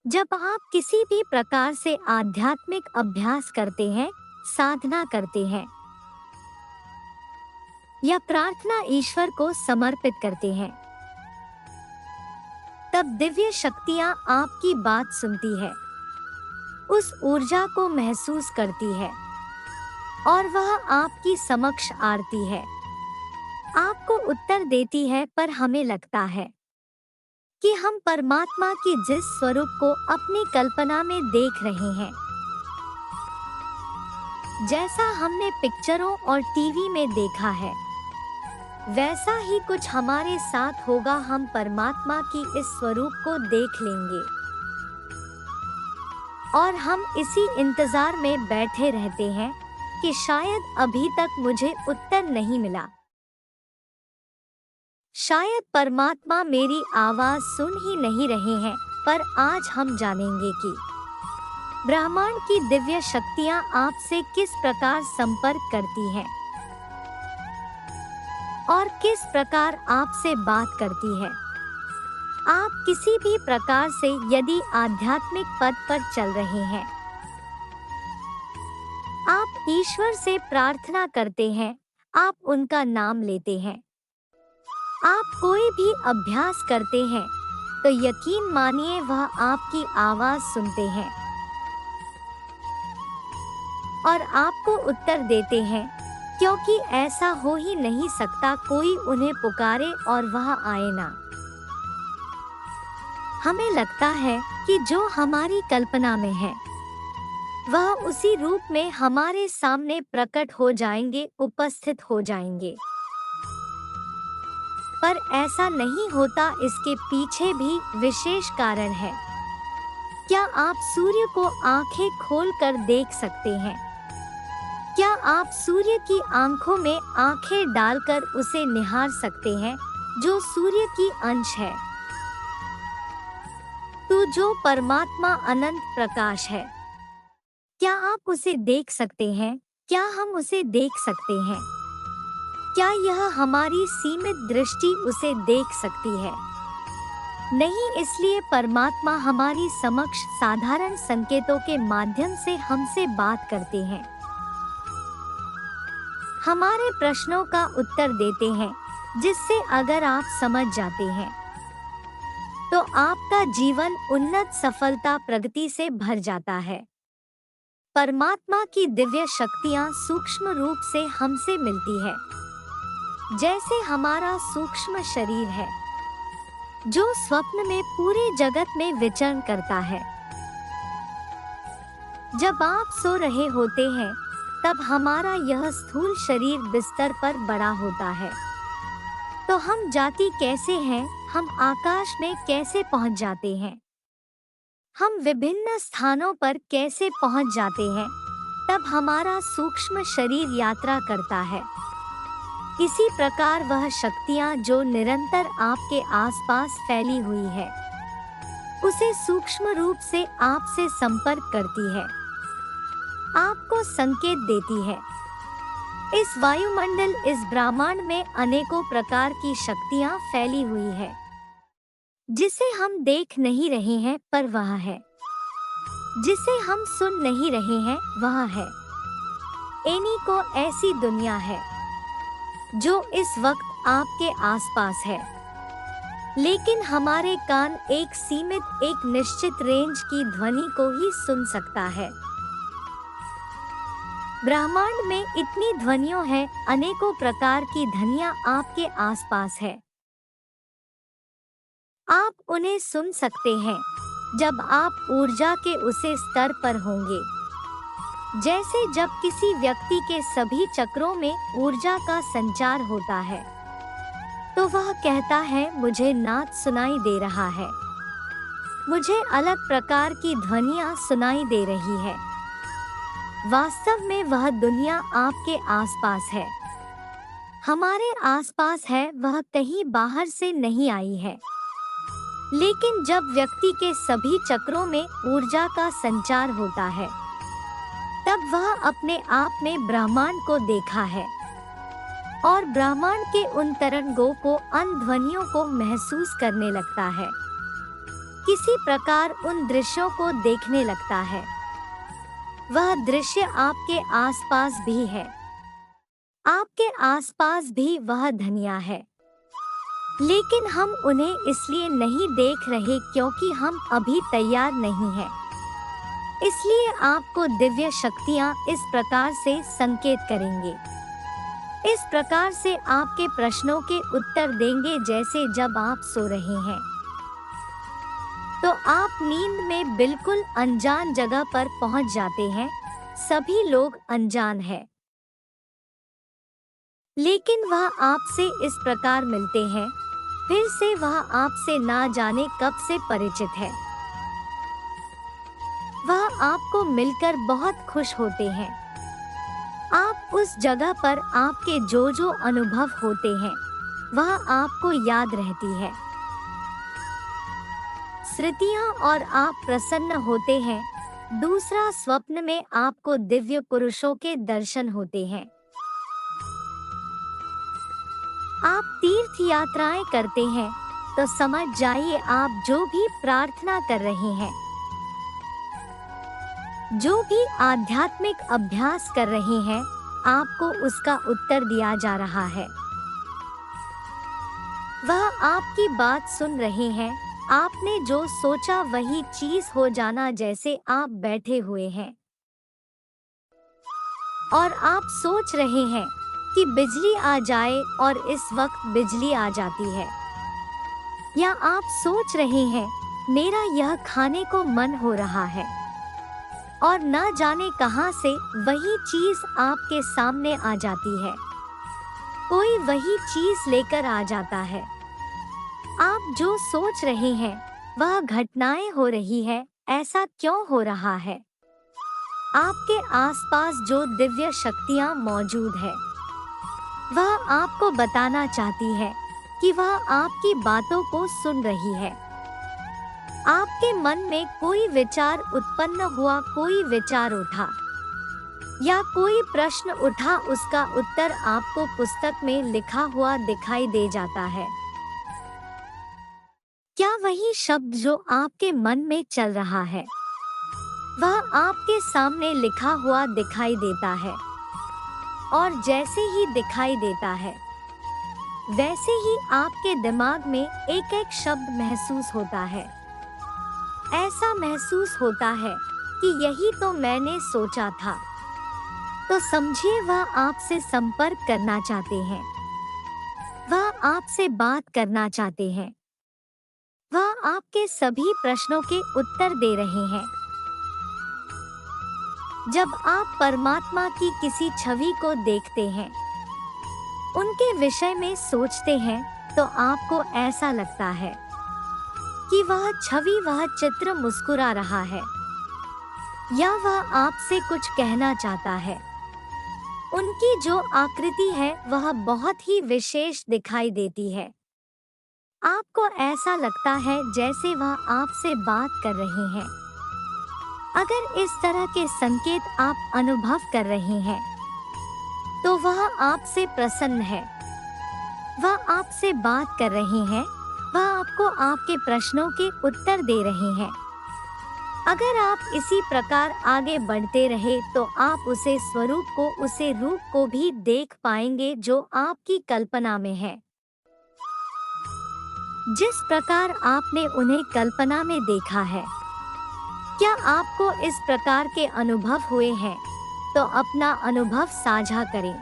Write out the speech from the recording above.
जब आप किसी भी प्रकार से आध्यात्मिक अभ्यास करते हैं, साधना करते हैं या प्रार्थना ईश्वर को समर्पित करते हैं, तब दिव्य शक्तियां आपकी बात सुनती है, उस ऊर्जा को महसूस करती है और वह आपकी समक्ष आती है, आपको उत्तर देती है। पर हमें लगता है कि हम परमात्मा की जिस स्वरूप को अपनी कल्पना में देख रहे हैं, जैसा हमने पिक्चरों और टीवी में देखा है, वैसा ही कुछ हमारे साथ होगा। हम परमात्मा की इस स्वरूप को देख लेंगे और हम इसी इंतजार में बैठे रहते हैं कि शायद अभी तक मुझे उत्तर नहीं मिला, शायद परमात्मा मेरी आवाज सुन ही नहीं रहे हैं। पर आज हम जानेंगे कि ब्रह्मांड की दिव्य शक्तियां आपसे किस प्रकार संपर्क करती हैं और किस प्रकार आपसे बात करती है। आप किसी भी प्रकार से यदि आध्यात्मिक पद पर चल रहे हैं, आप ईश्वर से प्रार्थना करते हैं, आप उनका नाम लेते हैं, आप कोई भी अभ्यास करते हैं, तो यकीन मानिए वह आपकी आवाज सुनते हैं और आपको उत्तर देते हैं, क्योंकि ऐसा हो ही नहीं सकता कोई उन्हें पुकारे और वह आए ना। हमें लगता है कि जो हमारी कल्पना में है वह उसी रूप में हमारे सामने प्रकट हो जाएंगे, उपस्थित हो जाएंगे, पर ऐसा नहीं होता। इसके पीछे भी विशेष कारण है। क्या आप सूर्य को आंखें खोलकर देख सकते हैं? क्या आप सूर्य की आंखों में आंखें डालकर उसे निहार सकते हैं, जो सूर्य की अंश है, तो जो परमात्मा अनंत प्रकाश है? क्या आप उसे देख सकते हैं? क्या हम उसे देख सकते हैं? क्या यह हमारी सीमित दृष्टि उसे देख सकती है? नहीं, इसलिए परमात्मा हमारी समक्ष साधारण संकेतों के माध्यम से हमसे बात करते हैं, हमारे प्रश्नों का उत्तर देते हैं, जिससे अगर आप समझ जाते हैं तो आपका जीवन उन्नत सफलता प्रगति से भर जाता है। परमात्मा की दिव्य शक्तियां सूक्ष्म रूप से हमसे मिलती है, जैसे हमारा सूक्ष्म शरीर है जो स्वप्न में पूरे जगत में विचरण करता है। जब आप सो रहे होते हैं तब हमारा यह स्थूल शरीर बिस्तर पर बड़ा होता है, तो हम जाति कैसे हैं, हम आकाश में कैसे पहुंच जाते हैं, हम विभिन्न स्थानों पर कैसे पहुंच जाते हैं, तब हमारा सूक्ष्म शरीर यात्रा करता है। इसी प्रकार वह शक्तियां जो निरंतर आपके आसपास फैली हुई है, उसे सूक्ष्म रूप से आपसे संपर्क करती है, आपको संकेत देती है। इस वायुमंडल, इस ब्रह्मांड में अनेकों प्रकार की शक्तियां फैली हुई है, जिसे हम देख नहीं रहे हैं, पर वह है। जिसे हम सुन नहीं रहे हैं, वह है। इन्हीं को ऐसी दुनिया है जो इस वक्त आपके आसपास है, लेकिन हमारे कान एक सीमित, एक निश्चित रेंज की ध्वनि को ही सुन सकता है। ब्रह्मांड में इतनी ध्वनियां हैं, अनेकों प्रकार की ध्वनियां आपके आसपास है। आप उन्हें सुन सकते हैं जब आप ऊर्जा के उसे स्तर पर होंगे, जैसे जब किसी व्यक्ति के सभी चक्रों में ऊर्जा का संचार होता है, तो वह कहता है, मुझे नाद सुनाई दे रहा है, मुझे अलग प्रकार की ध्वनियां सुनाई दे रही है। वास्तव में वह दुनिया आपके आसपास है, हमारे आसपास है, वह कहीं बाहर से नहीं आई है। लेकिन जब व्यक्ति के सभी चक्रों में ऊर्जा का संचार होता है, तब वह अपने आप में ब्रह्मांड को देखा है और ब्रह्मांड के उन तरंगों को, अन ध्वनियों को महसूस करने लगता है, किसी प्रकार उन दृश्यों को देखने लगता है। वह दृश्य आपके आसपास भी है। आपके आसपास भी वह धनिया है, लेकिन हम उन्हें इसलिए नहीं देख रहे क्योंकि हम अभी तैयार नहीं हैं। इसलिए आपको दिव्य शक्तियाँ इस प्रकार से संकेत करेंगे। इस प्रकार से आपके प्रश्नों के उत्तर देंगे, जैसे जब आप सो रहे हैं तो आप नींद में बिल्कुल अनजान जगह पर पहुंच जाते हैं। सभी लोग अनजान हैं, लेकिन वह आपसे इस प्रकार मिलते हैं। फिर से वह आपसे ना जाने कब से परिचित है। वह आपको मिलकर बहुत खुश होते हैं। आप उस जगह पर आपके जो जो अनुभव होते हैं वह आपको याद रहती है। स्मृतियाँ और आप प्रसन्न होते हैं। दूसरा, स्वप्न में आपको दिव्य पुरुषों के दर्शन होते हैं। आप तीर्थ यात्राएं करते हैं तो समझ जाइए आप जो भी प्रार्थना कर रहे हैं, जो भी आध्यात्मिक अभ्यास कर रहे हैं, आपको उसका उत्तर दिया जा रहा है। वह आपकी बात सुन रहे हैं। आपने जो सोचा वही चीज हो जाना, जैसे आप बैठे हुए हैं और आप सोच रहे हैं कि बिजली आ जाए और इस वक्त बिजली आ जाती है, या आप सोच रहे हैं मेरा यह खाने को मन हो रहा है, और ना जाने कहां से वही चीज आपके सामने आ जाती है। कोई वही चीज लेकर आ जाता है। आप जो सोच रहे हैं वह घटनाएं हो रही है। ऐसा क्यों हो रहा है? आपके आसपास जो दिव्य शक्तियां मौजूद है वह आपको बताना चाहती है कि वह आपकी बातों को सुन रही है। आपके मन में कोई विचार उत्पन्न हुआ, कोई विचार उठा या कोई प्रश्न उठा, उसका उत्तर आपको पुस्तक में लिखा हुआ दिखाई दे जाता है। क्या वही शब्द जो आपके मन में चल रहा है वह आपके सामने लिखा हुआ दिखाई देता है, और जैसे ही दिखाई देता है वैसे ही आपके दिमाग में एक एक शब्द महसूस होता है। ऐसा महसूस होता है कि यही तो मैंने सोचा था। तो समझिए वह आपसे संपर्क करना चाहते हैं, वह आपसे बात करना चाहते हैं, वह आपके सभी प्रश्नों के उत्तर दे रहे हैं। जब आप परमात्मा की किसी छवि को देखते हैं, उनके विषय में सोचते हैं, तो आपको ऐसा लगता है कि वह छवि, वह चित्र मुस्कुरा रहा है, या वह आपसे कुछ कहना चाहता है। उनकी जो आकृति है वह बहुत ही विशेष दिखाई देती है। आपको ऐसा लगता है जैसे वह आपसे बात कर रहे हैं। अगर इस तरह के संकेत आप अनुभव कर रहे हैं तो वह आपसे प्रसन्न है, वह आपसे बात कर रहे हैं, वह आपको आपके प्रश्नों के उत्तर दे रहे हैं। अगर आप इसी प्रकार आगे बढ़ते रहे तो आप उसे स्वरूप को, उसे रूप को भी देख पाएंगे जो आपकी कल्पना में है। जिस प्रकार आपने उन्हें कल्पना में देखा है, क्या आपको इस प्रकार के अनुभव हुए हैं? तो अपना अनुभव साझा करें।